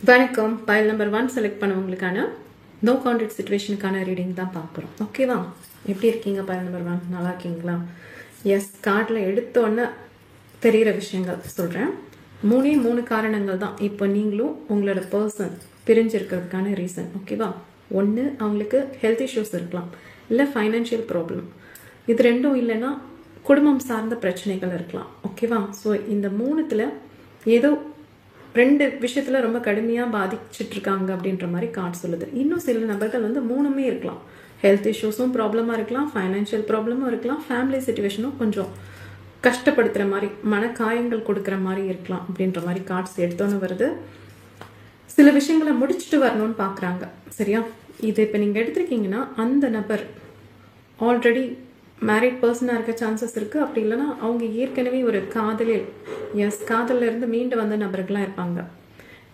வணக்கம். File number 1 select பண்ணவங்களுக்கான no contact சிச்சுவேஷனுக்கான ரீடிங் தான் பார்க்குறோம். ஓகேவா? எப்படி இருக்கீங்க பைல் நம்பர் 1? நல்லா இருக்கீங்களா? எஸ், கார்டில் எடுத்தோன்னே தெரிகிற விஷயங்கள் சொல்கிறேன். மூணு காரணங்கள் தான் இப்போ நீங்களும் உங்களோட பர்சன் பிரிஞ்சிருக்கிறதுக்கான ரீசன். ஓகேவா? ஒன்று, அவங்களுக்கு ஹெல்த் இஷ்யூஸ் இருக்கலாம், இல்லை ஃபைனான்ஷியல் ப்ராப்ளம். இது ரெண்டும் இல்லைன்னா குடும்பம் சார்ந்த பிரச்சனைகள் இருக்கலாம். ஓகேவா? ஸோ இந்த மூணுத்தில் ஏதோ ரெண்டு விஷயத்துல ரொம்ப கடுமையாக பாதிச்சுட்டு இருக்காங்க அப்படின்ற மாதிரி கார்டு சொல்லுது. இன்னும் சில நபர்கள் மூணுமே இருக்கலாம். ஹெல்த் இஷ்யூஸும் ப்ராப்ளமாக இருக்கலாம், ஃபைனான்ஷியல் ப்ராப்ளமும் இருக்கலாம், ஃபேமிலி சிச்சுவேஷனும் கொஞ்சம் கஷ்டப்படுத்துகிற மாதிரி, மனக்காயங்கள் கொடுக்குற மாதிரி இருக்கலாம் அப்படின்ற மாதிரி கார்ட்ஸ் எடுத்தோன்னு வருது. சில விஷயங்களை முடிச்சுட்டு வரணும்னு பார்க்குறாங்க. சரியா? இது இப்போ நீங்கள் எடுத்திருக்கீங்கன்னா அந்த நபர் ஆல்ரெடி மேரிட் பர்சனாக இருக்க சான்சஸ் இருக்குது. அப்படி இல்லைன்னா அவங்க ஏற்கனவே ஒரு காதலில் காதலில் இருந்து மீண்டு வந்த நபர்களாக இருப்பாங்க.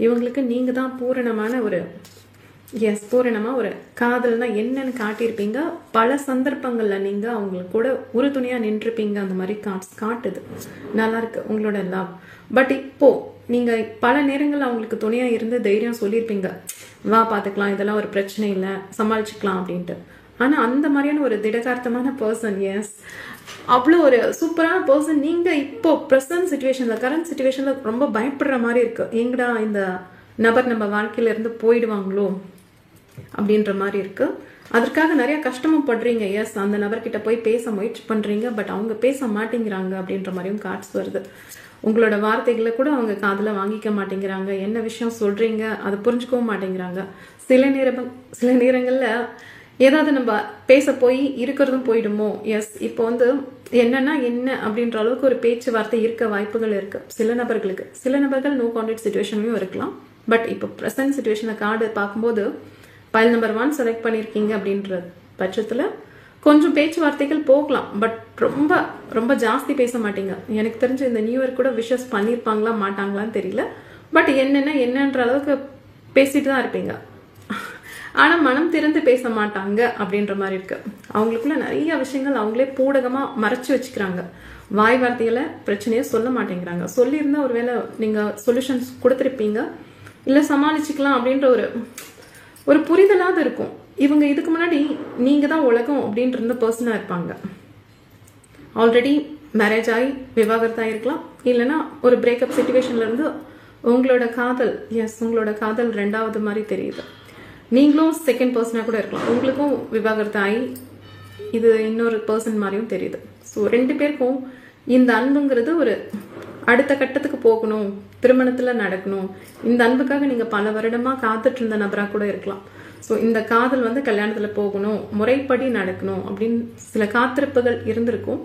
இவங்களுக்கு நீங்கள் தான் பூரணமாக ஒரு காதல்னா என்னன்னு காட்டியிருப்பீங்க. பல சந்தர்ப்பங்களில் நீங்கள் அவங்களுக்கு கூட உறுதுணையாக நின்றுப்பீங்க. அந்த மாதிரி காட்டுது. நல்லாயிருக்கு உங்களோட லவ். பட் இப்போது நீங்கள் பல நேரங்கள் அவங்களுக்கு துணையாக இருந்து தைரியம் சொல்லியிருப்பீங்க, வா பார்த்துக்கலாம், இதெல்லாம் ஒரு பிரச்சனை இல்லை, சமாளிச்சுக்கலாம் அப்படின்ட்டு. ஆனால் அந்த மாதிரியான ஒரு திடகார்த்தமான பர்சன், அவ்வளோ ஒரு சூப்பரான பர்சன், நீங்கள் இப்போ ப்ரெசன்ட் சிச்சுவேஷனில், கரண்ட் சிச்சுவேஷனில் ரொம்ப பயப்படுற மாதிரி இருக்கு. எங்கடா இந்த நபர் நம்ம வாழ்க்கையில இருந்து போயிடுவாங்களோ அப்படின்ற மாதிரி இருக்கு. அதற்காக நிறைய கஷ்டமும் படுறீங்க. அந்த நபர்கிட்ட போய் பேச முயற்சி பண்ணுறீங்க, பட் அவங்க பேச மாட்டேங்கிறாங்க அப்படின்ற மாதிரியும் கார்ட்ஸ் வருது. உங்களோட வார்த்தைகளை கூட அவங்க காதில் வாங்கிக்க மாட்டேங்கிறாங்க. என்ன விஷயம் சொல்கிறீங்க அதை புரிஞ்சுக்கவும் மாட்டேங்கிறாங்க. சில நேரங்களில் ஏதாவது நம்ம பேச போய் இருக்கிறதும் போயிடுமோ. இப்போ என்னன்னா என்ன அப்படின்ற அளவுக்கு ஒரு பேச்சுவார்த்தை இருக்க வாய்ப்புகள் இருக்கு சில நபர்களுக்கு. சில நபர்கள் நோ கான்டாக்ட் சிச்சுவேஷன்லையும் இருக்கலாம். பட் இப்போ ப்ரெசன்ட் சிச்சுவேஷனை கார்டு பார்க்கும்போது பைல் நம்பர் 1 செலக்ட் பண்ணியிருக்கீங்க அப்படின்ற பட்சத்தில் கொஞ்சம் பேச்சுவார்த்தைகள் போகலாம். பட் ரொம்ப ரொம்ப ஜாஸ்தி பேச மாட்டீங்க. எனக்கு தெரிஞ்ச இந்த நியூ இயர் கூட விஷஸ் பண்ணியிருப்பாங்களா மாட்டாங்களான்னு தெரியல. பட் என்னன்ற அளவுக்கு பேசிட்டு தான் இருப்பீங்க. ஆனால் மனம் திறந்து பேச மாட்டாங்க அப்படின்ற மாதிரி இருக்கு. அவங்களுக்குள்ள நிறைய விஷயங்கள் அவங்களே பூடகமாக மறைச்சு வச்சுக்கிறாங்க. வாய் வார்த்தைகளை பிரச்சனையை சொல்ல மாட்டேங்கிறாங்க. சொல்லியிருந்தா ஒருவேளை நீங்கள் சொல்யூஷன்ஸ் கொடுத்துருப்பீங்க, இல்லை சமாளிச்சுக்கலாம் அப்படின்ற ஒரு புரிதலாவது இருக்கும். இவங்க இதுக்கு முன்னாடி நீங்கள் தான் உலகம் அப்படின்ற இருந்த பர்சனாக இருப்பாங்க. ஆல்ரெடி மேரேஜ் ஆகி விவாகரத்தாக இருக்கலாம், இல்லைன்னா ஒரு பிரேக்கப் சிச்சுவேஷன்ல இருந்து உங்களோட காதல் ரெண்டாவது மாதிரி தெரியுது. நீங்களும் செகண்ட் பர்சனாக கூட இருக்கலாம். உங்களுக்கும் விவாகரத்து ஆகி இது இன்னொரு பர்சன் மாதிரியும் தெரியுது. ஸோ ரெண்டு பேருக்கும் இந்த அன்புங்கிறது ஒரு அடுத்த கட்டத்துக்கு போகணும், திருமணத்தில் நடக்கணும். இந்த அன்புக்காக நீங்கள் பல வருடமாக காத்துட்டு இருந்த நபராக கூட இருக்கலாம். ஸோ இந்த காதல் கல்யாணத்தில் போகணும், முறைப்படி நடக்கணும் அப்படின்னு சில காத்திருப்புகள் இருந்திருக்கும்.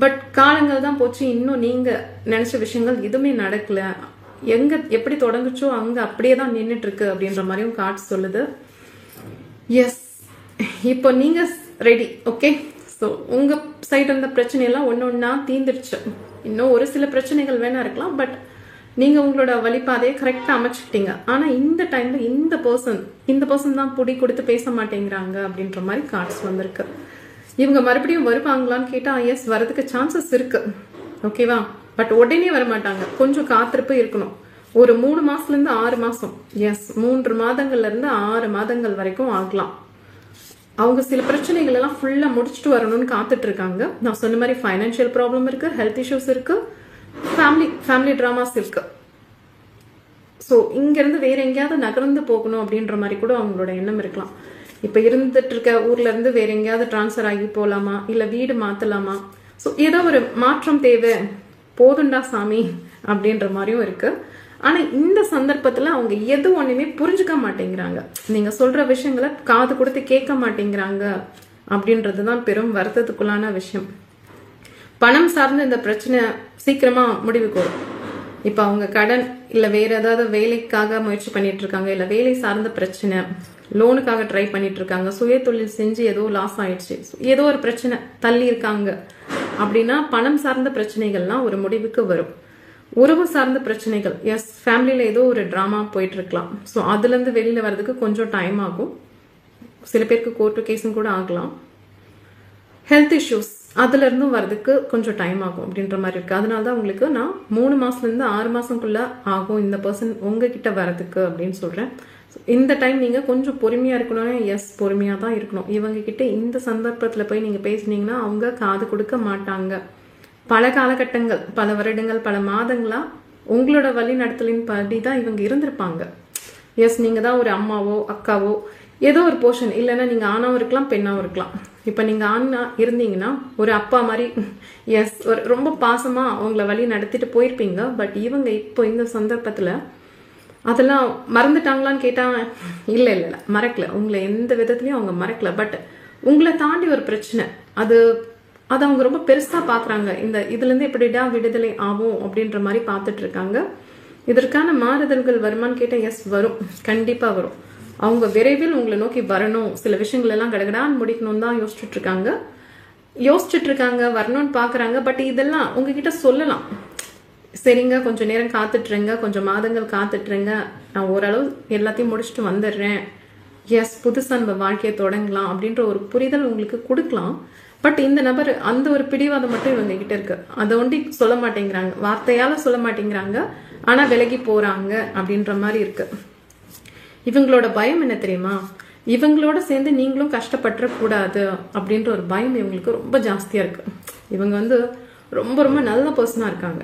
பட் காலங்கள் தான் போச்சு, இன்னும் நீங்கள் நினச்ச விஷயங்கள் எதுவுமே நடக்கல. எப்படி தொடங்குச்சோ அங்க அப்படியே தான் நின்றுட்டு இருக்கு அப்படின்ற மாதிரியும் கார்ட்ஸ் சொல்லுது. இப்போ நீங்க ரெடி. ஓகே, ஸோ உங்க சைடு இருந்த பிரச்சனையெல்லாம் ஒன்னொன்னா தீந்துருச்சு. இன்னும் ஒரு சில பிரச்சனைகள் வேணா இருக்கலாம், பட் நீங்க உங்களோட வழிபாதையை கரெக்டா அமைச்சுக்கிட்டீங்க. ஆனா இந்த டைம்ல இந்த பர்சன் தான் புடி கொடுத்து பேச மாட்டேங்கிறாங்க அப்படின்ற மாதிரி கார்ட்ஸ் வந்திருக்கு. இவங்க மறுபடியும் வருவாங்களான்னு கேட்டா வரதுக்கு சான்சஸ் இருக்கு. ஓகேவா? பட் உடனே வரமாட்டாங்க. கொஞ்சம் காத்திருப்பு இருக்கணும். ஒரு 3 மாசத்துல இருந்து 6 மாசம், 3 மாதங்கள்ல இருந்து 6 மாதங்கள் வரைக்கும் ஆகலாம். அவங்க சில பிரச்சனைகள் எல்லாம் ஃபுல்லா முடிச்சுட்டு வரணும்னு காத்துட்டு இருக்காங்க. நான் சொன்ன மாதிரி ஃபைனான்ஷியல் ப்ராப்ளம் இருக்கு, ஹெல்த் இஷ்யூஸ் இருக்கு, ஃபேமிலி டிராமாஸ் இருக்கு. ஸோ இங்க இருந்து வேற எங்கேயாவது நகர்ந்து போகணும் அப்படின்ற மாதிரி கூட அவங்களோட எண்ணம் இருக்கலாம். இப்ப இருந்துட்டு இருக்க ஊர்ல இருந்து வேற எங்கேயாவது டிரான்ஸ்ஃபர் ஆகி போலாமா, இல்ல வீடு மாத்தலாமா, ஸோ ஏதோ ஒரு மாற்றம் தேவை, போதுண்டா சாமி அப்படின்ற மாதிரியும் இருக்கு. ஆனா இந்த சந்தர்ப்பத்துல அவங்க எது ஒண்ணுமே புரிஞ்சுக்க மாட்டேங்கிறாங்க. நீங்க சொல்ற விஷயங்களை காது கொடுத்து கேட்க மாட்டேங்கிறாங்க அப்படின்றதுதான் பெரும் வருத்தத்துக்குள்ளான விஷயம். பணம் சார்ந்த இந்த பிரச்சனை சீக்கிரமா முடிவுக்கு வரும். இப்ப அவங்க கடன் இல்ல வேற ஏதாவது வேலைக்காக முயற்சி பண்ணிட்டு இருக்காங்க, இல்ல வேலை சார்ந்த பிரச்சனை, லோனுக்காக ட்ரை பண்ணிட்டு இருக்காங்க, சுய தொழில் செஞ்சு ஏதோ லாஸ் ஆயிடுச்சு, ஏதோ ஒரு பிரச்சனை தள்ளி இருக்காங்க அப்படின்னா பணம் சார்ந்த பிரச்சனைகள்லாம் ஒரு முடிவுக்கு வரும். உறவு சார்ந்த பிரச்சனைகள், ஃபேமிலியில ஏதோ ஒரு டிராமா போயிட்டு இருக்கலாம். ஸோ அதுல இருந்து வெளியில வர்றதுக்கு கொஞ்சம் டைம் ஆகும். சில பேருக்கு கோர்ட்டு கேஸும் கூட ஆகலாம். ஹெல்த் இஷ்யூஸ் அதுல இருந்தும் வர்றதுக்கு கொஞ்சம் டைம் ஆகும் அப்படின்ற மாதிரி இருக்கு. அதனாலதான் உங்களுக்கு நான் 3 மாசத்துல இருந்து 6 மாசம்குள்ள ஆகும் இந்த பர்சன் உங்ககிட்ட வர்றதுக்கு அப்படின்னு சொல்றேன். இந்த டைம் நீங்க கொஞ்சம் பொறுமையா இருக்கணும். எஸ், பொறுமையா தான் இருக்கணும். இவங்க கிட்ட இந்த சந்தர்ப்பத்துல போய் நீங்க பேசுனீங்கன்னா அவங்க காது கொடுக்க மாட்டாங்க. பல காலகட்டங்கள், பல வருடங்கள், பல மாதங்களா உங்களோட வழி நடத்தலின் படிதான் இவங்க இருந்திருப்பாங்க. எஸ், நீங்க தான் ஒரு அம்மாவோ அக்காவோ ஏதோ ஒரு போர்ஷன், இல்லைன்னா நீங்க ஆணாவும் இருக்கலாம் பெண்ணாவும் இருக்கலாம். இப்ப நீங்க ஆணா இருந்தீங்கன்னா ஒரு அப்பா மாதிரி எஸ் ஒரு ரொம்ப பாசமா அவங்கள வழி நடத்திட்டு போயிருப்பீங்க. பட் இவங்க இப்போ இந்த சந்தர்ப்பத்துல அதெல்லாம் மறந்துட்டாங்களான்னு கேட்டா இல்ல இல்ல இல்ல, மறக்கல. உங்களை எந்த விதத்துலயும் அவங்க மறக்கல. பட் உங்களை தாண்டி ஒரு பிரச்சனை, அது அவங்க ரொம்ப பெருசா பாக்குறாங்க. இதுல இருந்து எப்படிடா விடுதலை ஆகும் அப்படின்ற மாதிரி பாத்துட்டு இருக்காங்க. இதற்கான மாறுதல்கள் வருமானு கேட்டா எஸ், வரும், கண்டிப்பா வரும். அவங்க விரைவில் உங்களை நோக்கி வரணும், சில விஷயங்கள் எல்லாம் கடகடான்னு முடிக்கணும் தான் யோசிச்சுட்டு இருக்காங்க, வரணும்னு பாக்குறாங்க. பட் இதெல்லாம் உங்ககிட்ட சொல்லலாம், சரிங்க கொஞ்சம் நேரம் காத்துட்டுருங்க, கொஞ்சம் மாதங்கள் காத்துட்டுருங்க, நான் ஓரளவு எல்லாத்தையும் முடிச்சுட்டு வந்துடுறேன், எஸ் புதுசா நம்ம வாழ்க்கையை தொடங்கலாம் அப்படின்ற ஒரு புரிதல் உங்களுக்கு கொடுக்கலாம். பட் இந்த நபர் அந்த ஒரு பிடிவாதம் மட்டும் இவங்க கிட்ட இருக்கு. அதை ஒண்டி சொல்ல மாட்டேங்கிறாங்க, வார்த்தையால சொல்ல மாட்டேங்கிறாங்க, ஆனா விலகி போறாங்க அப்படின்ற மாதிரி இருக்கு. இவங்களோட பயம் என்ன தெரியுமா? இவங்களோட சேர்ந்து நீங்களும் கஷ்டப்பட்டுற கூடாது அப்படின்ற ஒரு பயம் இவங்களுக்கு ரொம்ப ஜாஸ்தியா இருக்கு. இவங்க ரொம்ப ரொம்ப நல்ல பர்சனா இருக்காங்க.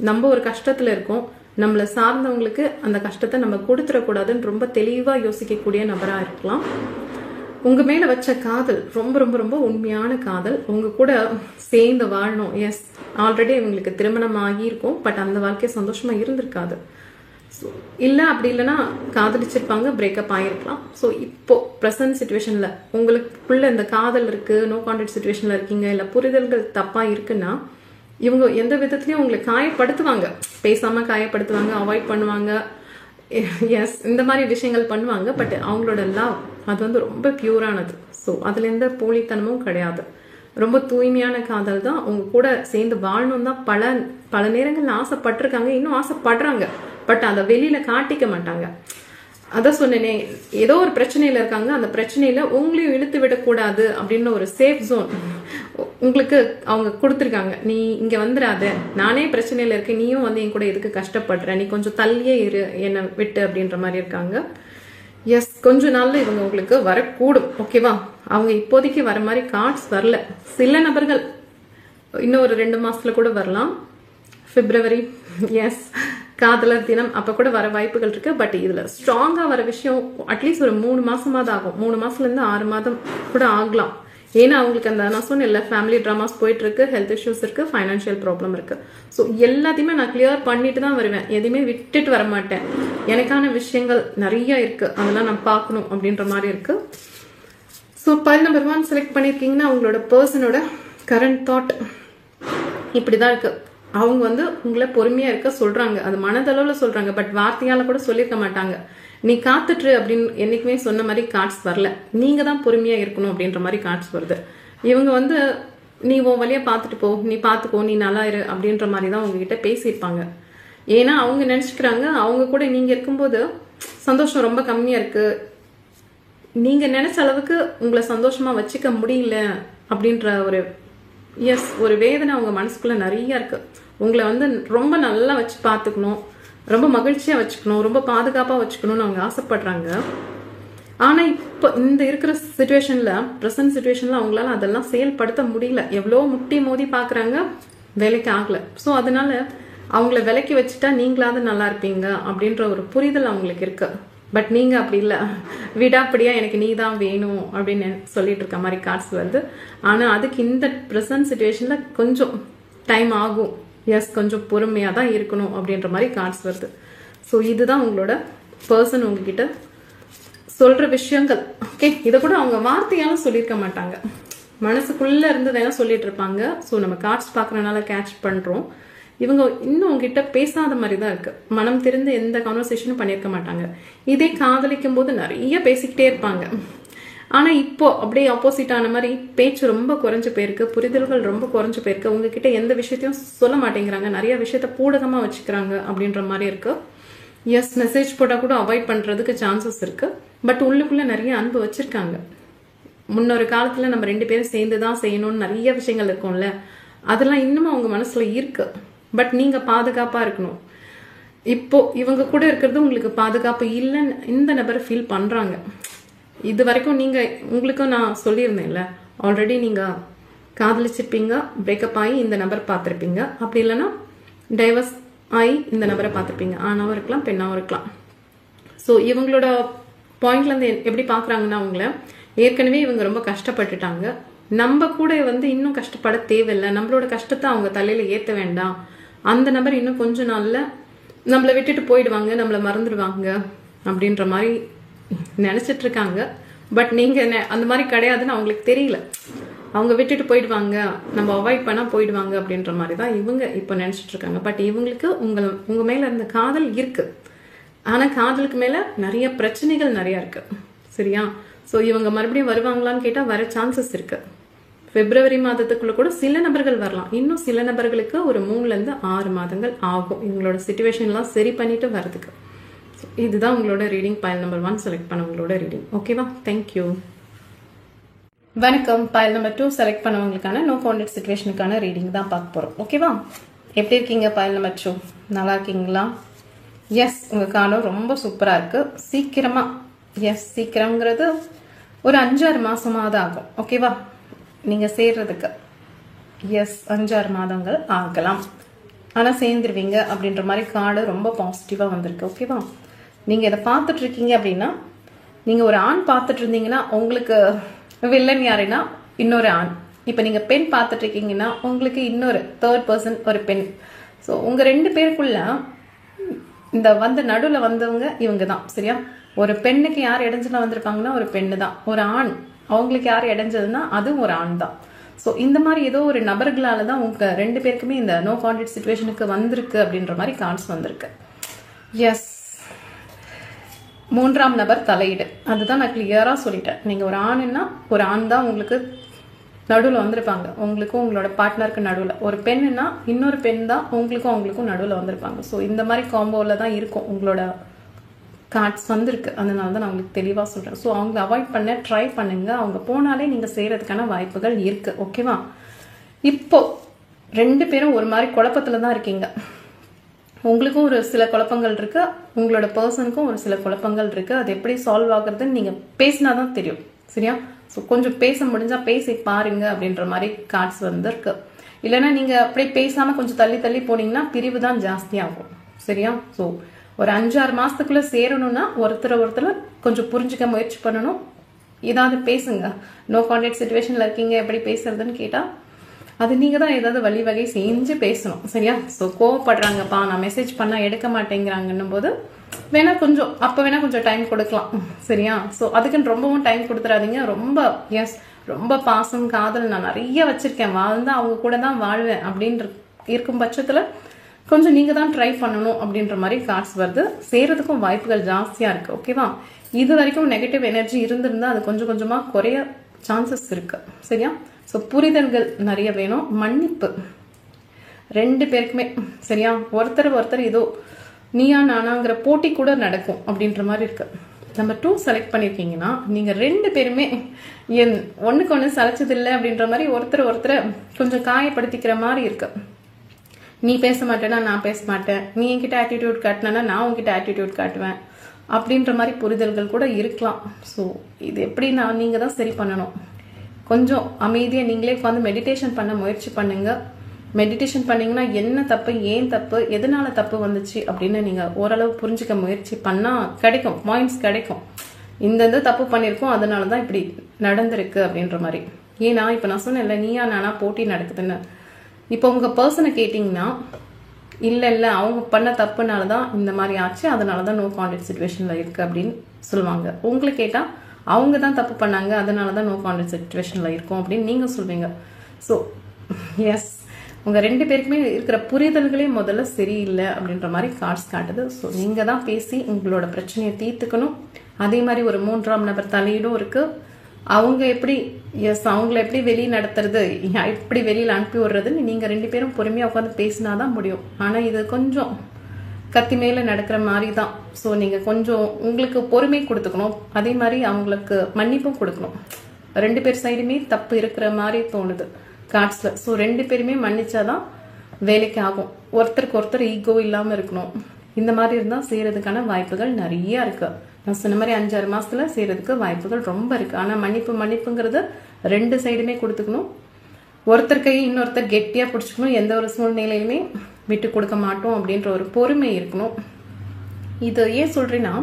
நம்ம ஒரு கஷ்டத்துல இருக்கோம், நம்மள சார்ந்தவங்களுக்கு அந்த கஷ்டத்தை நம்ம கொடுத்துடக்கூடாதுன்னு ரொம்ப தெளிவா யோசிக்கக்கூடிய நபரா இருக்கலாம். உங்க மேல வச்ச காதல் ரொம்ப ரொம்ப ரொம்ப உண்மையான காதல். உங்க கூட சேர்ந்து வாழணும். எஸ், ஆல்ரெடி இவங்களுக்கு திருமணம் ஆகி இருக்கும். பட் அந்த வாழ்க்கை சந்தோஷமா இருந்திருக்காது. இல்ல அப்படி இல்லைன்னா காதலிச்சிருப்பாங்க, பிரேக்கப் ஆயிருக்கலாம். ஸோ இப்போ ப்ரெசன்ட் சுச்சுவேஷன்ல உங்களுக்குள்ள இந்த காதல் இருக்கு, நோ கான்டாக்ட் சுச்சுவேஷன்ல இருக்கீங்க, இல்ல புரிதல்கள் தப்பா இருக்குன்னா இவங்க எந்த விதத்துலயும் உங்களை காயப்படுத்துவாங்க, பேசாம காயப்படுத்துவாங்க, அவாய்ட் பண்ணுவாங்க, எஸ் இந்த மாதிரி விஷயங்கள் பண்ணுவாங்க. பட் அவங்களோட லவ் அது ரொம்ப பியூரானது. ஸோ அதுல எந்த போலித்தனமும் கிடையாது. ரொம்ப தூய்மையான காதல் தான். உங்க கூட சேர்ந்து வாழணும் தான் பல நேரங்கள்ல ஆசைப்பட்டிருக்காங்க, இன்னும் ஆசைப்படுறாங்க. பட் அதை வெளியில காட்டிக்க மாட்டாங்க. அதான் சொன்னேனே, ஏதோ ஒரு பிரச்சனையில இருக்காங்க, அந்த பிரச்சனையில உங்களையும் இழுத்து விடக்கூடாது அப்படின்னு ஒரு சேஃப் ஜோன் உங்களுக்கு அவங்க கொடுத்துருக்காங்க. நீ இங்க வந்துடாத, நானே பிரச்சனையில இருக்கேன், நீயும் என் கூட எதுக்கு கஷ்டப்படுற, நீ கொஞ்சம் தள்ளியே இரு என்னை விட்டு அப்படின்ற மாதிரி இருக்காங்க. எஸ், கொஞ்ச நாள்ல இவங்க உங்களுக்கு வரக்கூடும். ஓகேவா? அவங்க இப்போதைக்கு வர மாதிரி கார்ட்ஸ் வரல. சில நபர்கள் இன்னும் ஒரு 2 மாசத்துல கூட வரலாம். பிப்ரவரி, எஸ் காதலர் தினம் அப்ப கூட வர வாய்ப்புகள் இருக்கு. பட் இதுல ஸ்ட்ராங்கா வர விஷயம் அட்லீஸ்ட் ஒரு 3 மாசமாவது ஆகும். 3 மாசத்துல இருந்து 6 மாதம் கூட ஆகலாம். ஏன்னா அவங்களுக்கு அந்த நான் சொன்ன ஃபேமிலி டிராமாஸ் போயிட்டு இருக்கு, ஹெல்த் இஷ்யூஸ் இருக்கு, ஃபைனான்சியல் ப்ராப்ளம் இருக்கு. ஸோ எல்லாத்தையுமே நான் கிளியர் பண்ணிட்டு தான் வருவேன், எதையுமே விட்டுட்டு வர மாட்டேன். எனக்கான விஷயங்கள் நிறைய இருக்கு, அதெல்லாம் நான் பார்க்கணும் அப்படின்ற மாதிரி இருக்கு. ஸோ பைல் நம்பர் 1 செலக்ட் பண்ணிருக்கீங்கன்னா அவங்களோட பர்சனோட கரண்ட் தாட் இப்படிதான் இருக்கு. அவங்க உங்களை பொறுமையா இருக்க சொல்றாங்க, அது மனதளவுல சொல்றாங்க. பட் வார்த்தையால கூட சொல்லிருக்க மாட்டாங்க. நீ காத்துட்டு அப்படின்னு என்னைக்குமே சொன்ன மாதிரி கார்ட்ஸ் வரல. நீங்க தான் பொறுமையா இருக்கணும் அப்படின்ற மாதிரி கார்ட்ஸ் வருது. இவங்க நீ உன் வழியா பாத்துட்டு போ, நீ பாத்துக்கோ, நீ நல்லா இரு அப்படின்ற மாதிரி தான் உங்ககிட்ட பேசியிருப்பாங்க. ஏன்னா அவங்க நினைச்சுக்கிறாங்க அவங்க கூட நீங்க இருக்கும்போது சந்தோஷம் ரொம்ப கம்மியா இருக்கு, நீங்க நினைச்ச அளவுக்கு உங்களை சந்தோஷமா வச்சுக்க முடியல அப்படின்ற ஒரு வேதனை அவங்க மனசுக்குள்ள நிறைய இருக்கு. உங்களை ரொம்ப நல்லா வச்சு பாத்துக்கணும், ரொம்ப மகிழ்ச்சியா வச்சுக்கணும், ரொம்ப பாதுகாப்பா வச்சுக்கணும்னு அவங்க ஆசைப்படுறாங்க. ஆனா இப்ப இந்த இருக்கிற சிச்சுவேஷன்ல, பிரசன்ட் சிச்சுவேஷன்ல அவங்களால அதெல்லாம் செயல்படுத்த முடியல. எவ்வளவு முட்டி மோதி பாக்குறாங்க, வேலைக்கு ஆகல. சோ அதனால அவங்கள விலக்கி வச்சுட்டா நீங்களாவது நல்லா இருப்பீங்க அப்படின்ற ஒரு புரிதல் அவங்களுக்கு இருக்கு. பட் நீங்க அப்படி இல்ல, விடாப்படியா எனக்கு நீ தான் வேணும் அப்படின்னு சொல்லிட்டு இருக்க மாதிரி கார்ட்ஸ் வருது. ஆனா அதுக்கு இந்த பிரசன்ட் சிச்சுவேஷன்ல கொஞ்சம் டைம் ஆகும். எஸ், கொஞ்சம் பொறுமையா தான் இருக்கணும் அப்படின்ற மாதிரி கார்ட்ஸ் வருது. ஸோ இதுதான் உங்களோட பர்சன் உங்ககிட்ட சொல்ற விஷயங்கள். ஓகே, இதை கூட அவங்க வார்த்தையால சொல்லியிருக்க மாட்டாங்க, மனசுக்குள்ள இருந்து வேணா சொல்லிட்டு இருப்பாங்க. ஸோ நம்ம கார்ட்ஸ் பாக்குறதுனால கேட்ச் பண்றோம். இவங்க இன்னும் உங்ககிட்ட பேசாத மாதிரி தான் இருக்கு, மனம் திறந்து எந்த கான்வர்சேஷனும் பண்ணியிருக்க மாட்டாங்க. இதே காதலிக்கும் போது நிறைய பேசிக்கிட்டே இருப்பாங்க. ஆனா இப்போ அப்படியே ஆப்போசிட் ஆன மாதிரி பேச்சு ரொம்ப குறைஞ்சு போயிருக்கு, புரிதல்கள் ரொம்ப குறைஞ்சு போயிருக்கு. உங்ககிட்ட எந்த விஷயத்தையும் சொல்ல மாட்டேங்கிறாங்க, நிறைய விஷயத்த பூடகமா வச்சுக்கிறாங்க அப்படின்ற மாதிரி இருக்கு. எஸ், மெசேஜ் போட்டா கூட அவாய்ட் பண்றதுக்கு சான்சஸ் இருக்கு. பட் உள்ளுக்குள்ள நிறைய அன்பு வச்சிருக்காங்க. முன்னொரு காலத்துல நம்ம 2 பேரும் சேர்ந்துதான் செய்யணும்னு நிறைய விஷயங்கள் இருக்கும்ல, அதெல்லாம் இன்னும் அவங்க மனசுல இருக்கு. பட் நீங்க பாதுகாப்பா இருக்கணும். இப்போ இவங்க கூட இருக்கிறது உங்களுக்கு பாதுகாப்பு இல்லைன்னு இந்த நபர் ஃபீல் பண்றாங்க. இது வரைக்கும் நீங்க உங்களுக்கும் நான் சொல்லியிருந்தேன்ல, ஆல்ரெடி நீங்க காதலிச்சிருப்பீங்க, பிரேக்கப் ஆகி இந்த நபர் பார்த்துருப்பீங்க, அப்படி இல்லைன்னா டைவர்ஸ் ஆகி இந்த நபரை பார்த்துருப்பீங்க. ஆணாவும் இருக்கலாம், பெண்ணாவும் இருக்கலாம். ஸோ இவங்களோட பாயிண்ட்ல இருந்து எப்படி பாக்குறாங்கன்னா, அவங்கள ஏற்கனவே இவங்க ரொம்ப கஷ்டப்பட்டுட்டாங்க, நம்ம கூட இன்னும் கஷ்டப்பட தேவையில்லை, நம்மளோட கஷ்டத்தை அவங்க தலையில ஏத்த வேண்டாம், அந்த நபர் இன்னும் கொஞ்ச நாள்ல நம்மளை விட்டுட்டு போயிடுவாங்க, நம்மளை மறந்துடுவாங்க அப்படின்ற மாதிரி நினைச்சிட்டு இருக்காங்க. பட் நீங்க அந்த மாதிரி கிடையாதுன்னு அவங்களுக்கு தெரியல. அவங்க விட்டுட்டு போயிடுவாங்க, நம்ம அவாய்ட் பண்ணா போயிடுவாங்க அப்படின்ற மாதிரி தான் இவங்க இப்ப நினைச்சிட்டு இருக்காங்க. பட் இவங்களுக்கு உங்க மேல இருந்த காதல் இருக்கு. ஆனா காதலுக்கு மேல நிறைய பிரச்சனைகள் நிறைய இருக்கு. சரியா? சோ இவங்க மறுபடியும் வருவாங்களான்னு கேட்டா வர சான்சஸ் இருக்கு. பிப்ரவரி மாதத்துக்குள்ள கூட சில நபர்கள் வரலாம். இன்னும் சில நபர்களுக்கு ஒரு 3ல இருந்து 6 மாதங்கள் ஆகும் இவங்களோட சிச்சுவேஷன் எல்லாம் சரி பண்ணிட்டு வர்றதுக்கு. இதுதான் உங்களோட ரீடிங். பைல் நம்பர் 1 செலக்ட் பண்ணவங்களோட ரீடிங். ஓகேவா? தேங்க்யூ. வணக்கம். பைல் நம்பர் 2 செலக்ட் பண்ணவங்களுக்கான நோ கான்டாக்ட் சிச்சுவேஷனுக்கான ரீடிங் தான் பார்க்க போறோம். ஓகேவா? எப்படி இருக்கீங்க பைல் நம்பர் 2? நல்லா இருக்கீங்களா? எஸ், உங்க காலம் ரொம்ப சூப்பரா இருக்கு. சீக்கிரமா, எஸ் சீக்கிரம்ங்கிறது ஒரு 5-6 மாசமாவது ஆகும். ஓகேவா? நீங்க சேர்றதுக்கு எஸ் 5-6 மாதங்கள் ஆகலாம். ஆனா சேர்ந்துருவீங்க அப்படின்ற மாதிரி கார்டு ரொம்ப பாசிட்டிவா வந்திருக்கு. ஓகேவா? நீங்க இதை பார்த்துட்டு இருக்கீங்க அப்படின்னா, நீங்க ஒரு ஆண் பார்த்துட்டு இருந்தீங்கன்னா உங்களுக்கு வில்லன் யாருன்னா இன்னொரு ஆண். இப்ப நீங்க பெண் பார்த்துட்டு இருக்கீங்கன்னா உங்களுக்கு இன்னொரு தேர்ட் பர்சன், ஒரு பெண். ஸோ உங்க 2 பேருக்குள்ள இந்த நடுவில் வந்தவங்க இவங்க தான். சரியா? ஒரு பெண்ணுக்கு யார் இடைஞ்சல வந்திருப்பாங்கன்னா ஒரு பெண்ணு தான். ஒரு ஆண் அவங்களுக்கு யார் இடைஞ்சதுன்னா அதுவும் ஒரு ஆண் தான். ஸோ இந்த மாதிரி ஏதோ ஒரு நபர்களால தான் உங்க 2 பேருக்குமே இந்த நோ கான்டாக்ட் சிச்சுவேஷனுக்கு வந்திருக்கு அப்படின்ற மாதிரி கார்ட்ஸ் வந்திருக்கு. எஸ், 3ஆம் நபர் தலையீடு. அதுதான் நான் கிளியரா சொல்லிட்டேன். நீங்க ஒரு ஆணுன்னா ஒரு ஆண் தான் உங்களுக்கு நடுவில் வந்திருப்பாங்க, உங்களுக்கும் உங்களோட பார்ட்னருக்கு நடுவில். ஒரு பெண்ணுன்னா இன்னொரு பெண் தான் உங்களுக்கும் அவங்களுக்கும் நடுவில் வந்திருப்பாங்க. ஸோ இந்த மாதிரி காம்போல தான் இருக்கும் உங்களோட கார்ட்ஸ் வந்திருக்கு. அதனால தான் நான் உங்களுக்கு தெளிவாக சொல்றேன். ஸோ அவங்க அவாய்ட் பண்ண ட்ரை பண்ணுங்க. அவங்க போனாலே நீங்க செய்யறதுக்கான வாய்ப்புகள் இருக்கு. ஓகேவா? இப்போ 2 பேரும் ஒரு மாதிரி குழப்பத்துல தான் இருக்கீங்க. உங்களுக்கும் ஒரு சில குழப்பங்கள் இருக்கு, உங்களோட பர்சனுக்கும் ஒரு சில குழப்பங்கள் இருக்கு. அது எப்படி சால்வ் ஆகுறதுன்னு நீங்க பேசினாதான் தெரியும். சரியா? ஸோ கொஞ்சம் பேச முடிஞ்சா பேசி பாருங்க அப்படின்ற மாதிரி கார்ட்ஸ் இருக்கு. இல்லைன்னா நீங்க அப்படியே பேசாம கொஞ்சம் தள்ளி தள்ளி போனீங்கன்னா பிரிவு தான் ஜாஸ்தி ஆகும். சரியா? ஸோ ஒரு 5-6 மாசத்துக்குள்ள சேரணும்னா ஒருத்தர் கொஞ்சம் புரிஞ்சுக்க முயற்சி பண்ணணும். ஏதாவது பேசுங்க. நோ கான்டாக்ட் சிச்சுவேஷன்ல இருக்கீங்க, எப்படி பேசுறதுன்னு கேட்டா அது நீங்க தான் ஏதாவது வழி செஞ்சு பேசணும். சரியா? ஸோ கோவப்படுறாங்கப்பா, நான் மெசேஜ் பண்ணா எடுக்க மாட்டேங்கிறாங்கன்னும் போது வேணா கொஞ்சம் டைம் கொடுக்கலாம். சரியா? ஸோ அதுக்குன்னு ரொம்பவும் டைம் கொடுத்துறாதீங்க. ரொம்ப பாசம் காதல் நான் நிறைய வச்சிருக்கேன், வாழ்ந்தா அவங்க கூட தான் வாழ்வேன் அப்படின்ற இருக்கும் பட்சத்துல கொஞ்சம் நீங்க தான் ட்ரை பண்ணணும் அப்படின்ற மாதிரி கார்ட்ஸ் வருது. சேரதுக்கும் வாய்ப்புகள் ஜாஸ்தியா இருக்கு. ஓகேவா? இது வரைக்கும் நெகட்டிவ் எனர்ஜி இருந்திருந்தா அது கொஞ்சம் கொஞ்சமா குறைய சான்சஸ் இருக்கு. சரியா? ஸோ புரிதல்கள் நிறைய வேணும், மன்னிப்பு 2 பேருக்குமே. சரியா? ஒருத்தர் ஏதோ நீயா நானாங்கிற போட்டி கூட நடக்கும் அப்படின்ற மாதிரி இருக்கு. நம்பர் 2 செலக்ட் பண்ணிருக்கீங்கன்னா நீங்க 2 பேருமே ஒண்ணுக்கு ஒண்ணு சளைச்சது இல்லை அப்படின்ற மாதிரி ஒருத்தரை கொஞ்சம் காயப்படுத்திக்கிற மாதிரி இருக்கு. நீ பேச மாட்டேன்னா நான் பேச மாட்டேன், நீ என்கிட்ட ஆட்டிடியூட் காட்டினா நான் உங்ககிட்ட ஆட்டிடியூட் காட்டுவேன் அப்படின்ற மாதிரி புரிதல்கள் கூட இருக்கலாம். ஸோ இது எப்படின்னா நீங்க தான் சரி பண்ணணும். கொஞ்சம் அமைதியா நீங்களே உட்காந்து மெடிடேஷன் பண்ண முயற்சி பண்ணுங்க. மெடிடேஷன் பண்ணீங்கன்னா என்ன தப்பு, ஏன் தப்பு, எதனால தப்பு வந்துச்சு அப்படின்னு நீங்க ஓரளவு புரிஞ்சுக்க முயற்சி பண்ணா கிடைக்கும், பாயிண்ட்ஸ் கிடைக்கும். இந்த தப்பு பண்ணிருக்கோம், அதனாலதான் இப்படி நடந்திருக்கு அப்படின்ற மாதிரி. ஏன்னா இப்ப நான் சொன்னேன்ல, நீயா நானா போட்டி நடக்குதுன்னு. இப்போ உங்க பர்சனை கேட்டீங்கன்னா இல்ல அவங்க பண்ண தப்புனாலதான் இந்த மாதிரி ஆச்சு, அதனாலதான் நோ கான்டாக்ட் சிச்சுவேஷன்ல இருக்கு அப்படின்னு சொல்லுவாங்க. உங்களுக்கு கேட்டா அவங்க தான் தப்பு பண்ணாங்க, அதனாலதான் நோ கான்டாக்ட் சிச்சுவேஷன்ல இருக்கும் அப்படின்னு நீங்க சொல்வீங்க. ஸோ எஸ், உங்க 2 பேருக்குமே இருக்கிற புரிதல்களே முதல்ல சரியில்லை அப்படின்ற மாதிரி கார்ட்ஸ் காட்டுது. ஸோ நீங்க தான் பேசி உங்களோட பிரச்சனையை தீர்த்துக்கணும். அதே மாதிரி ஒரு 3ஆம் நபர் தலையீடும் இருக்கு. அவங்க எப்படி அவங்கள எப்படி வெளியே நடத்துறது, எப்படி வெளியில அனுப்பி விடுறதுன்னு நீங்க 2 பேரும் பொறுமையா உட்காந்து பேசினாதான் முடியும். ஆனா இது கொஞ்சம் கத்தி மேல நடக்கிற மாதிரி தான். ஸோ நீங்க கொஞ்சம் உங்களுக்கு பொறுமை கொடுத்துக்கணும், அதே மாதிரி அவங்களுக்கு மன்னிப்பும் கொடுக்கணும். ரெண்டு பேர் சைடுமே தப்பு இருக்கிற மாதிரி தோணுது கார்ட்ஸ்ல. ஸோ ரெண்டு பேருமே மன்னிச்சாதான் வேலைக்கு ஆகும். ஒருத்தருக்கு ஒருத்தர் ஈகோ இல்லாம இருக்கணும். இந்த மாதிரி இருந்தா செய்யறதுக்கான வாய்ப்புகள் நிறைய இருக்கு. நான் சொன்ன மாதிரி 5-6 மாசத்துல செய்யறதுக்கு வாய்ப்புகள் ரொம்ப இருக்கு. ஆனா மன்னிப்புங்கிறது ரெண்டு சைடுமே கொடுத்துக்கணும். ஒருத்தர் கையை இன்னொருத்தர் கெட்டியா பிடிச்சிக்கணும். எந்த ஒரு சூழ்நிலையுமே விட்டு கொடுக்க மாட்டோம் அப்படின்ற ஒரு பொறுமை இருக்கணும். இது ஏன் சொல்றேன்னா,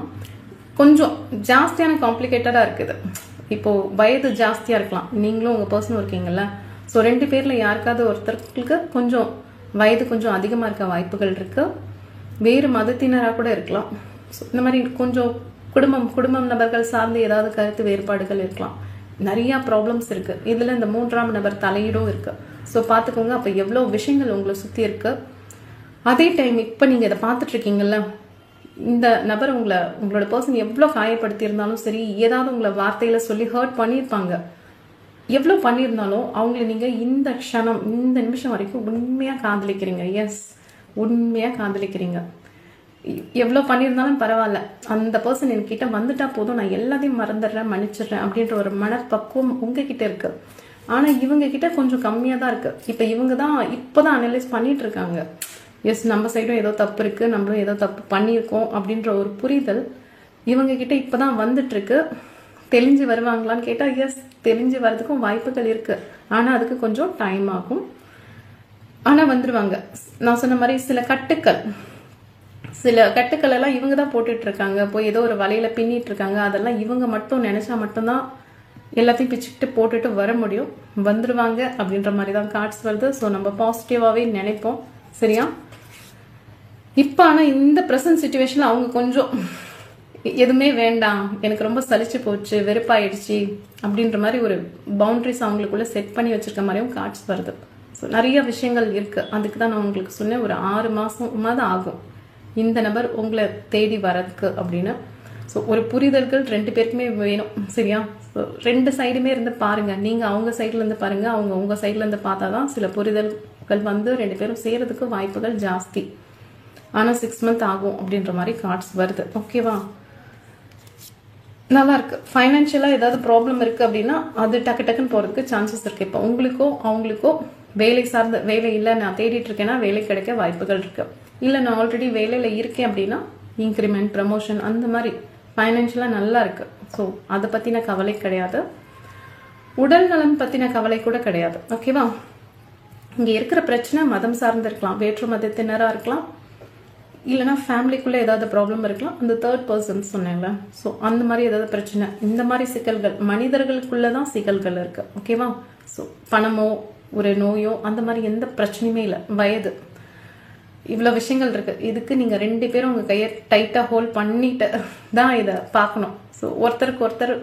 கொஞ்சம் ஜாஸ்தியான காம்ப்ளிகேட்டடா இருக்குது. இப்போ வயது ஜாஸ்தியா இருக்கலாம், நீங்களும் உங்க பர்சனும் இருக்கீங்கல்ல. ஸோ ரெண்டு பேர்ல யாருக்காவது ஒருத்தருக்கு கொஞ்சம் வயது கொஞ்சம் அதிகமா இருக்க வாய்ப்புகள் இருக்கு. வேறு மதத்தினராக கூட இருக்கலாம். இந்த மாதிரி கொஞ்சம் குடும்பம் நபர்கள் சார்ந்து ஏதாவது கருத்து வேறுபாடுகள் இருக்கலாம். நிறைய ப்ராப்ளம்ஸ் இருக்கு. இதுல இந்த 3ஆம் நபர் தலையீடும் இருக்கு. ஸோ பாத்துக்கோங்க. அப்ப எவ்வளவு விஷயங்கள் உங்களை சுத்தி இருக்கு. அதே டைம் இப்ப நீங்க இதை பார்த்துட்டு இருக்கீங்கல்ல, இந்த நபர் உங்களோட பர்சன் எவ்வளவு காயப்படுத்தி இருந்தாலும் சரி, ஏதாவது உங்களை வார்த்தையில சொல்லி ஹர்ட் பண்ணியிருப்பாங்க. எவ்வளவு பண்ணியிருந்தாலும் அவங்களை நீங்க இந்த க்ஷணம் இந்த நிமிஷம் வரைக்கும் உண்மையா காதலிக்கிறீங்க. எஸ், உண்மையா காதலிக்கிறீங்க. எவ்வளவு பண்ணியிருந்தாலும் பரவாயில்ல, அந்த பர்சன் என்கிட்ட வந்துட்டா போதும், நான் எல்லாத்தையும் மறந்துடுறேன், மன்னிச்சிடுறேன் அப்படின்ற ஒரு மனப்பக்குவம் உங்ககிட்ட இருக்கு. ஆனா இவங்க கிட்ட கொஞ்சம் கம்மியா தான் இருக்கு. இப்ப இவங்க தான் இப்பதான் அனலைஸ் பண்ணிட்டு இருக்காங்க. எஸ், நம்ம சைடும் ஏதோ தப்பு இருக்கு, நம்மளும் ஏதோ தப்பு பண்ணியிருக்கோம் அப்படின்ற ஒரு புரிதல் இவங்க கிட்ட இப்பதான் வந்துட்டு இருக்கு. தெளிஞ்சு வருவாங்களான்னு கேட்டா எஸ், தெளிஞ்சு வர்றதுக்கும் வாய்ப்புகள் இருக்கு. ஆனா அதுக்கு கொஞ்சம் டைம் ஆகும். ஆனா வந்துருவாங்க. நான் சொன்ன மாதிரி சில கட்டுக்கள் எல்லாம் இவங்க தான் போட்டுட்டு இருக்காங்க. போய் ஏதோ ஒரு வலையில பின்னிட்டு இருக்காங்க. அதெல்லாம் இவங்க மட்டும் நினைச்சா மட்டும்தான் எல்லாத்தையும் பிச்சுக்கிட்டு போட்டுட்டு வர முடியும். வந்துருவாங்க அப்படின்ற மாதிரி தான் கார்ட்ஸ் வருது. ஸோ நம்ம பாசிட்டிவாவே நினைப்போம். சரியா? இப்ப ஆனா இந்த பிரசன்ட் சிச்சுவேஷன்ல அவங்க கொஞ்சம் எதுவுமே வேண்டாம், எனக்கு ரொம்ப சலிச்சு போச்சு, வெறுப்பாயிடுச்சு அப்படின்ற மாதிரி ஒரு பவுண்டரிஸ் அவங்களுக்குள்ள செட் பண்ணி வச்சிருக்க மாதிரியும் கார்ட்ஸ் வருது. ஸோ நிறைய விஷயங்கள் இருக்கு. அதுக்கு தான் நான் உங்களுக்கு சொன்னேன், ஒரு 6 மாசமாவது ஆகும் இந்த நபர் உங்களை தேடி வரதுக்கு அப்படின்னு. ஸோ ஒரு புரிதல்கள் ரெண்டு பேருக்குமே வேணும். சரியா? ஸோ ரெண்டு சைடுமே இருந்து பாருங்க. நீங்க அவங்க சைட்ல இருந்து பாருங்க, அவங்க உங்க சைட்ல இருந்து பார்த்தாதான் சில புரிதல்கள் வந்து ரெண்டு பேரும் செய்யறதுக்கு வாய்ப்புகள் ஜாஸ்தி. ஆனா 6 months ஆகும் அப்படின்ற மாதிரி கார்ட்ஸ் வருது. ஓகேவா? நல்லா இருக்கு. ஃபைனான்சியலா ஏதாவது ப்ராப்ளம் இருக்கு அப்படின்னா அது டக்குன்னு போறதுக்கு சான்சஸ் இருக்கு. இப்போ உங்களுக்கோ அவங்களுக்கோ வேலை சார்ந்த வேலை இல்லை, நான் தேடிட்டு இருக்கேன்னா வேலை கிடைக்க வாய்ப்புகள் இருக்கு. இல்லை நான் ஆல்ரெடி வேலையில இருக்கேன் அப்படின்னா இன்க்ரிமெண்ட், ப்ரமோஷன் அந்த மாதிரி ஃபைனான்சியலா நல்லா இருக்கு. ஸோ அதை பத்தின கவலை கிடையாது. உடல் நலம் பத்தின கவலை கூட கிடையாது. ஓகேவா? இங்க இருக்கிற பிரச்சனை மதம் சார்ந்து இருக்கலாம், வேற்று மதத்தினரா இருக்கலாம், இல்லைன்னா ஃபேமிலிக்குள்ள ஏதாவது ப்ராப்ளம் இருக்கலாம். அந்த 3rd person சொன்னேன்ல, ஸோ அந்த மாதிரி ஏதாவது பிரச்சனை, இந்த மாதிரி சிக்கல்கள் மனிதர்களுக்குள்ளதான் சிக்கல்கள் இருக்கு. ஓகேவா? ஸோ பணமோ ஒரு நோயோ அந்த மாதிரி எந்த பிரச்சனையுமே இல்லை. வயது, இவ்வளவு விஷயங்கள் இருக்கு. இதுக்கு நீங்க ரெண்டு பேரும் உங்க கையை டைட்டா ஹோல்ட் பண்ணிட்டு தான் இதை பார்க்கணும். ஸோ ஒருத்தருக்கு ஒருத்தர்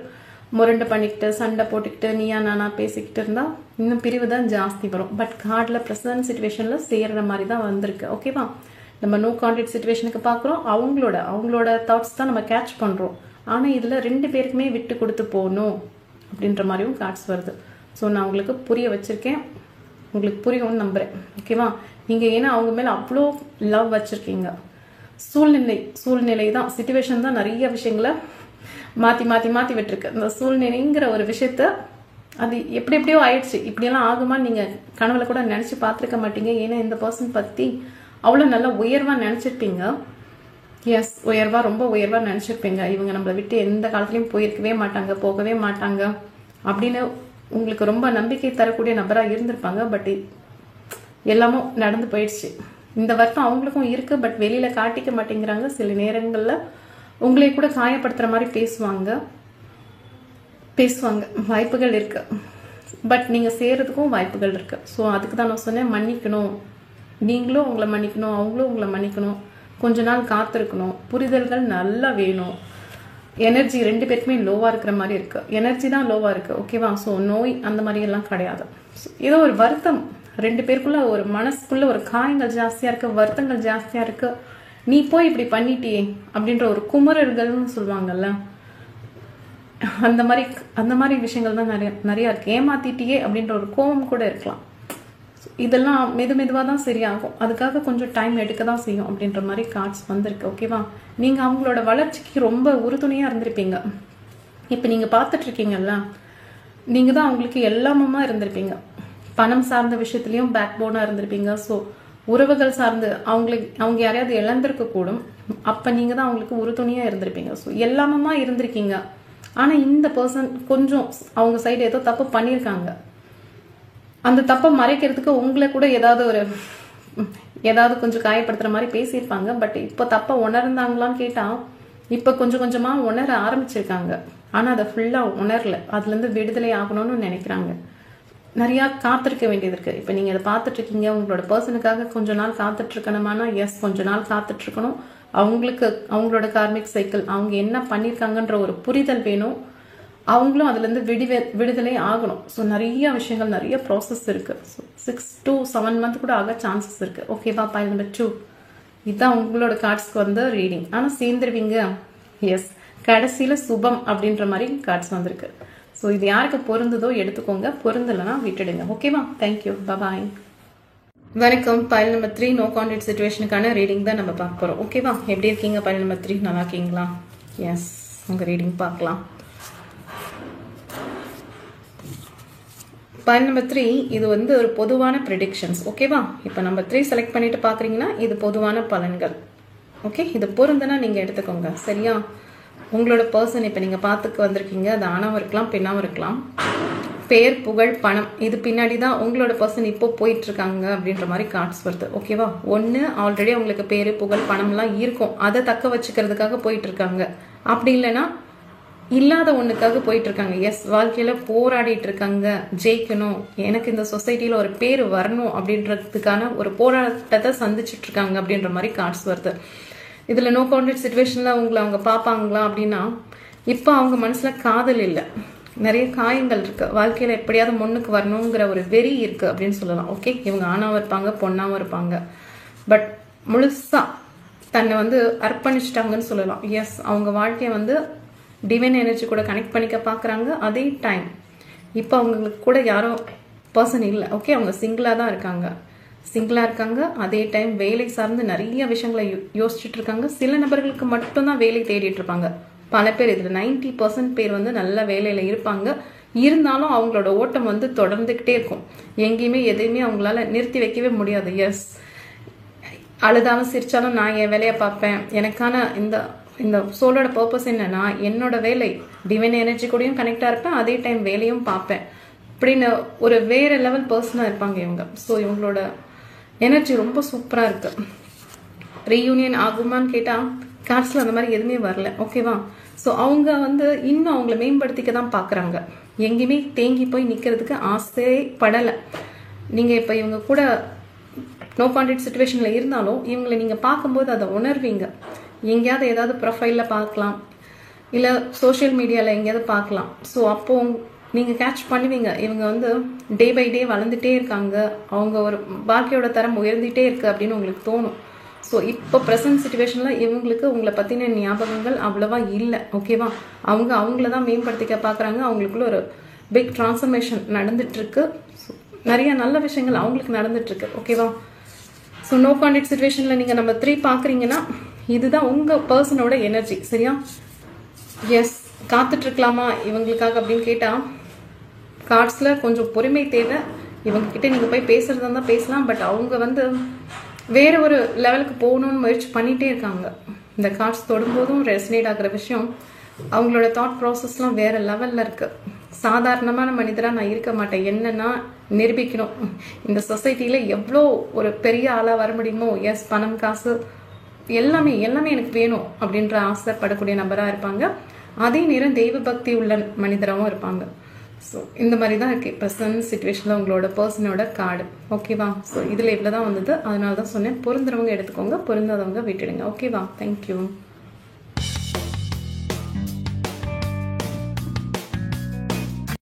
முரண்டு பண்ணிக்கிட்டு சண்டை போட்டுக்கிட்டு நீயா நானா பேசிக்கிட்டு இருந்தா இன்னும் பிரிவு தான் ஜாஸ்தி வரும். பட் கார்ட்ல பிரசன்ட் சிச்சுவேஷன்ல சேர்ற மாதிரி தான் வந்திருக்கு. ஓகேவா? நம்ம நோ கான்டாக்ட் சிச்சுவேஷனுக்கு பார்க்குறோம். அவங்களோட தாட்ஸ் தான் நம்ம கேட்ச் பண்றோம். ஆனா இதுல ரெண்டு பேருக்குமே விட்டு கொடுத்து போகணும் அப்படின்ற மாதிரியும் கார்ட்ஸ் வருது. ஸோ நான் உங்களுக்கு புரிய வச்சிருக்கேன், உங்களுக்கு புரியும்னு நம்புறேன். ஓகேவா? நீங்க ஏன்னா அவங்க மேல அவ்வளோ லவ் வச்சிருக்கீங்க. சூழ்நிலை தான், சிச்சுவேஷன் தான் நிறைய விஷயங்களை மாத்தி விட்டுருக்கு. இந்த சூழ்நிலைங்கிற ஒரு விஷயத்த அது எப்படியோ ஆயிடுச்சு. இப்படியெல்லாம் ஆகுமா நீங்க கனவுல கூட நினைச்சு பார்த்துருக்க மாட்டீங்க. ஏன்னா இந்த பர்சன் பத்தி அவ்வளோ நல்லா உயர்வா நினைச்சிருப்பீங்க. எஸ், ரொம்ப உயர்வா நினைச்சிருப்பீங்க. இவங்க நம்மளை விட்டு எந்த காலத்துலயும் போகவே மாட்டாங்க அப்படின்னு உங்களுக்கு ரொம்ப நம்பிக்கை தரக்கூடிய நபரா இருந்திருப்பாங்க. பட் எல்லாமும் நடந்து போயிடுச்சு. இந்த வருத்தம் அவங்களுக்கும் இருக்கு, பட் வெளியில காட்டிக்க மாட்டேங்கிறாங்க. சில நேரங்கள்ல உங்களை கூட காயப்படுத்துற மாதிரி பேசுவாங்க. வாய்ப்புகள் இருக்கு, பட் நீங்க செய்யறதுக்கும் வாய்ப்புகள் இருக்கு. ஸோ அதுக்கு தான் நான் சொன்னேன், மன்னிக்கணும். நீங்களும் உங்களை மன்னிக்கணும், அவங்களும் உங்களை மன்னிக்கணும். கொஞ்ச நாள் காத்திருக்கணும். புரிதல்கள் நல்லா வேணும். எனர்ஜி ரெண்டு பேருக்குமே லோவா இருக்கிற மாதிரி இருக்கு. எனர்ஜி தான் லோவா இருக்கு. ஓகேவா? ஸோ நோய் அந்த மாதிரி எல்லாம் கிடையாது. ஏதோ ஒரு வருத்தம் ரெண்டு பேருக்குள்ள, ஒரு மனசுக்குள்ள ஒரு காயங்கள் ஜாஸ்தியா இருக்கு, வருத்தங்கள் ஜாஸ்தியா இருக்கு. நீ போய் இப்படி பண்ணிட்டியே அப்படின்ற ஒரு குமுறல்கள்னு சொல்லுவாங்கல்ல, அந்த மாதிரி விஷயங்கள் தான் நிறைய இருக்கு. ஏமாத்திட்டியே அப்படின்ற ஒரு கோபம் கூட இருக்கலாம். இதெல்லாம் மெதுவா தான் சரியாகும். அதுக்காக கொஞ்சம் டைம் எடுக்க தான் செய்யும் அப்படின்ற மாதிரி கார்ட்ஸ் வந்திருக்கு. ஓகேவா? நீங்க அவங்களோட வளர்ச்சிக்கு ரொம்ப உறுதுணையா இருந்திருப்பீங்க. இப்ப நீங்க பாத்துட்டு இருக்கீங்கல்ல, நீங்கள் தான் அவங்களுக்கு எல்லாமுமா இருந்திருப்பீங்க. பணம் சார்ந்த விஷயத்துலையும் பேக் போனாக இருந்திருப்பீங்க. ஸோ உறவுகள் சார்ந்து அவங்க யாரையாவது இழந்திருக்க கூடும். அப்போ நீங்கள் தான் அவங்களுக்கு உறுதுணையாக இருந்திருப்பீங்க. ஸோ எல்லாமுமா இருந்திருக்கீங்க. ஆனால் இந்த பர்சன் கொஞ்சம் அவங்க சைடு ஏதோ தப்பு பண்ணியிருக்காங்க. அந்த தப்பை மறைக்கிறதுக்கு உங்களை கூட ஏதாவது கொஞ்சம் காயப்படுத்துகிற மாதிரி பேசியிருப்பாங்க. பட் இப்போ தப்பை உணர்ந்தாங்களான்னு கேட்டால் இப்போ கொஞ்சம் கொஞ்சமாக உணர ஆரம்பிச்சிருக்காங்க. ஆனால் அதை ஃபுல்லாக உணரல. அதுலேருந்து விடுதலை ஆகணும்னு நினைக்கிறாங்க. நிறையா காத்திருக்க வேண்டியது இருக்குது. இப்போ நீங்கள் அதை பார்த்துட்ருக்கீங்க. உங்களோட பர்சனுக்காக கொஞ்ச நாள் காத்துட்ருக்கணுமானா எஸ், கொஞ்ச நாள் காத்துட்ருக்கணும். அவங்களோட கார்மிக் சைக்கிள், அவங்க என்ன பண்ணியிருக்காங்கன்ற ஒரு புரிதல் வேணும். அவங்களும் அதுலேருந்து விடுதலை ஆகணும். ஸோ நிறைய விஷயங்கள், நிறைய ப்ராசஸ் இருக்குது. ஸோ 6 to 7 month கூட ஆக சான்சஸ் இருக்குது. ஓகேவா? பாயிண்ட் நம்பர் 2 இதுதான் உங்களோட கார்ட்ஸ்க்கு வந்து ரீடிங். ஆனால் சேர்ந்துருவீங்க. எஸ், கடைசியில் சுபம் அப்படின்ற மாதிரி கார்ட்ஸ் வந்திருக்கு. ஸோ இது யாருக்கு பொருந்ததோ எடுத்துக்கோங்க, பொருந்தலைன்னா விட்டுடுங்க. ஓகேவா? Thank you, bye. வணக்கம். பைல் நம்பர் 3 நோ கான்டாக்ட் சிச்சுவேஷனுக்கான ரீடிங் தான் நம்ம பார்க்க போகிறோம். ஓகேவா? எப்படி இருக்கீங்க பைல் நம்பர் 3? நல்லா இருக்கீங்களா? எஸ், உங்கள் ரீடிங் பார்க்கலாம். பைல் நம்பர் 3 இது வந்து ஒரு பொதுவான ப்ரெடிக்ஷன்ஸ். ஓகேவா? இப்போ நம்பர் 3 செலக்ட் பண்ணிட்டு பார்க்குறீங்கன்னா இது பொதுவான பலன்கள். ஓகே, இது பொருந்துனா நீங்கள் எடுத்துக்கோங்க. சரியா? உங்களோட பர்சன் இப்போ நீங்கள் பார்த்துக்கு வந்திருக்கீங்க. அது ஆணாவும் இருக்கலாம், பெண்ணாவும் இருக்கலாம். பேர், புகழ், பணம், இது பின்னாடி தான் உங்களோட பர்சன் இப்போ போயிட்டுருக்காங்க அப்படின்ற மாதிரி கார்ட்ஸ் வருது. ஓகேவா? ஒன்று ஆல்ரெடி அவங்களுக்கு பேர், புகழ், பணம்லாம் இருக்கும். அதை தக்க வச்சுக்கிறதுக்காக போயிட்டுருக்காங்க. அப்படி இல்லைன்னா இல்லாத ஒன்றுக்காக போயிட்டுருக்காங்க. எஸ், வாழ்க்கையில் போராடிட்டு இருக்காங்க. ஜெயிக்கணும், எனக்கு இந்த சொசைட்டியில் ஒரு பேர் வரணும் அப்படின்றதுக்கான ஒரு போராட்டத்தை சந்திச்சுட்டு இருக்காங்க அப்படின்ற மாதிரி கார்ட்ஸ் வருது. இதில் நோ கான்டாக்ட் சிச்சுவேஷனில் அவங்க பார்ப்பாங்களா அப்படின்னா இப்போ அவங்க மனசில் காதல் இல்லை, நிறைய காயங்கள் இருக்குது. வாழ்க்கையில் எப்படியாவது முன்னுக்கு வரணுங்கிற ஒரு வெறி இருக்குது அப்படின்னு சொல்லலாம். ஓகே, இவங்க ஆணாவும் இருப்பாங்க, பொண்ணாவும் இருப்பாங்க. பட் முழுசாக தன்னை வந்து அர்ப்பணிச்சிட்டாங்கன்னு சொல்லலாம். எஸ், அவங்க வாழ்க்கையை வந்து டிவைன் எனர்ஜி கூட கனெக்ட் பண்ணிக்க பார்க்குறாங்க. அதே டைம் இப்போ அவங்களுக்கு கூட யாரும் பர்சன் இல்லை. ஓகே, அவங்க சிங்கிளாக தான் இருக்காங்க. அதே டைம் வேலை சார்ந்து நிறைய விஷயங்களை யோசிச்சுட்டு இருக்காங்க. சில நபர்களுக்கு மட்டும்தான் வேலை தேடிட்டு இருப்பாங்க. பல பேர், இதில் 90% பேர் வந்து நல்ல வேலையில் இருப்பாங்க. இருந்தாலும் அவங்களோட ஓட்டம் வந்து தொடர்ந்துக்கிட்டே இருக்கும். எங்கேயுமே எதையுமே அவங்களால நிறுத்தி வைக்கவே முடியாது. எஸ், அழுதாலும் சிரிச்சாலும் நான் என் வேலையை பார்ப்பேன். எனக்கான இந்த சோலோட பர்பஸ் என்னன்னா என்னோட வேலை, டிவைன் எனர்ஜி கூடயும் கனெக்டாக இருப்பேன், அதே டைம் வேலையும் பார்ப்பேன் அப்படின்னு ஒரு வேற லெவல் பர்சனாக இருப்பாங்க இவங்க. ஸோ இவங்களோட எனர்ஜி ரொம்ப சூப்பராக இருக்கு. ரீயூனியன் ஆகுமான்னு கேட்டால் கார்ட்ஸில் அந்த மாதிரி எதுவுமே வரல. ஓகேவா? ஸோ அவங்க வந்து இன்னும் அவங்கள மேம்படுத்திக்க தான் பார்க்குறாங்க. எங்கேயுமே தேங்கி போய் நிற்கிறதுக்கு ஆசையே படலை. நீங்கள் இப்போ இவங்க கூட நோ கான்டாக்ட் சிச்சுவேஷனில் இருந்தாலும் இவங்களை நீங்கள் பார்க்கும்போது அதை உணர்வீங்க. எங்கேயாவது ஏதாவது ப்ரொஃபைலில் பார்க்கலாம், இல்லை சோஷியல் மீடியாவில் எங்கேயாவது பார்க்கலாம். ஸோ அப்போது நீங்கள் கேட்ச் பண்ணுவீங்க, இவங்க வந்து டே பை டே வளர்ந்துட்டே இருக்காங்க, அவங்க ஒரு வாழ்க்கையோட தரம் உயர்ந்துகிட்டே இருக்குது அப்படின்னு உங்களுக்கு தோணும். ஸோ இப்போ ப்ரெசன்ட் சிச்சுவேஷனில் இவங்களுக்கு உங்களை பற்றின ஞாபகங்கள் அவ்வளோவா இல்லை. ஓகேவா? அவங்கள தான் மேம்படுத்திக்க பார்க்குறாங்க. அவங்களுக்குள்ள ஒரு பிக் டிரான்ஸ்ஃபர்மேஷன் நடந்துட்டுருக்கு. நிறைய நல்ல விஷயங்கள் அவங்களுக்கு நடந்துட்டுருக்கு. ஓகேவா? ஸோ நோ கான்டாக்ட் சிச்சுவேஷனில் நீங்கள் நம்பர் 3 பார்க்குறீங்கன்னா இதுதான் உங்கள் பர்சனோட எனர்ஜி. சரியா? எஸ், காத்துட்ருக்கலாமா இவங்களுக்காக அப்படின்னு கேட்டால் கார்ட்ஸில் கொஞ்சம் பொறுமை தேவை. இவங்ககிட்ட நீங்கள் போய் பேசுகிறதா இருந்தால் பேசலாம். பட் அவங்க வந்து வேற ஒரு லெவலுக்கு போகணும்னு முயற்சி பண்ணிகிட்டே இருக்காங்க. இந்த கார்ட்ஸ் தொடும்போதும் ரெசனேட் ஆகிற விஷயம், அவங்களோட தாட் ப்ராசஸ்லாம் வேற லெவலில் இருக்குது. சாதாரணமான மனிதராக நான் இருக்க மாட்டேன், என்னன்னா நிரூபிக்கணும், இந்த சொசைட்டியில் எவ்வளோ ஒரு பெரிய ஆளாக வர முடியுமோ. எஸ், பணம், காசு எல்லாமே எனக்கு வேணும் அப்படின்ற ஆசைப்படக்கூடிய நபராக இருப்பாங்க. அதே நேரம் தெய்வ பக்தி உள்ள மனிதராகவும் இருப்பாங்க. ஸோ இந்த மாதிரி தான் இருக்குது ப்ரெசன்ட் சிச்சுவேஷனில் உங்களோட பர்சனோட கார்டு. ஓகேவா? ஸோ இதில் இவ்வளோ தான் வந்தது. அதனால தான் சொன்னேன், பொருந்துறவங்க எடுத்துக்கோங்க, பொருந்தாதவங்க விட்டுடுங்க. ஓகேவா? தேங்க்யூ.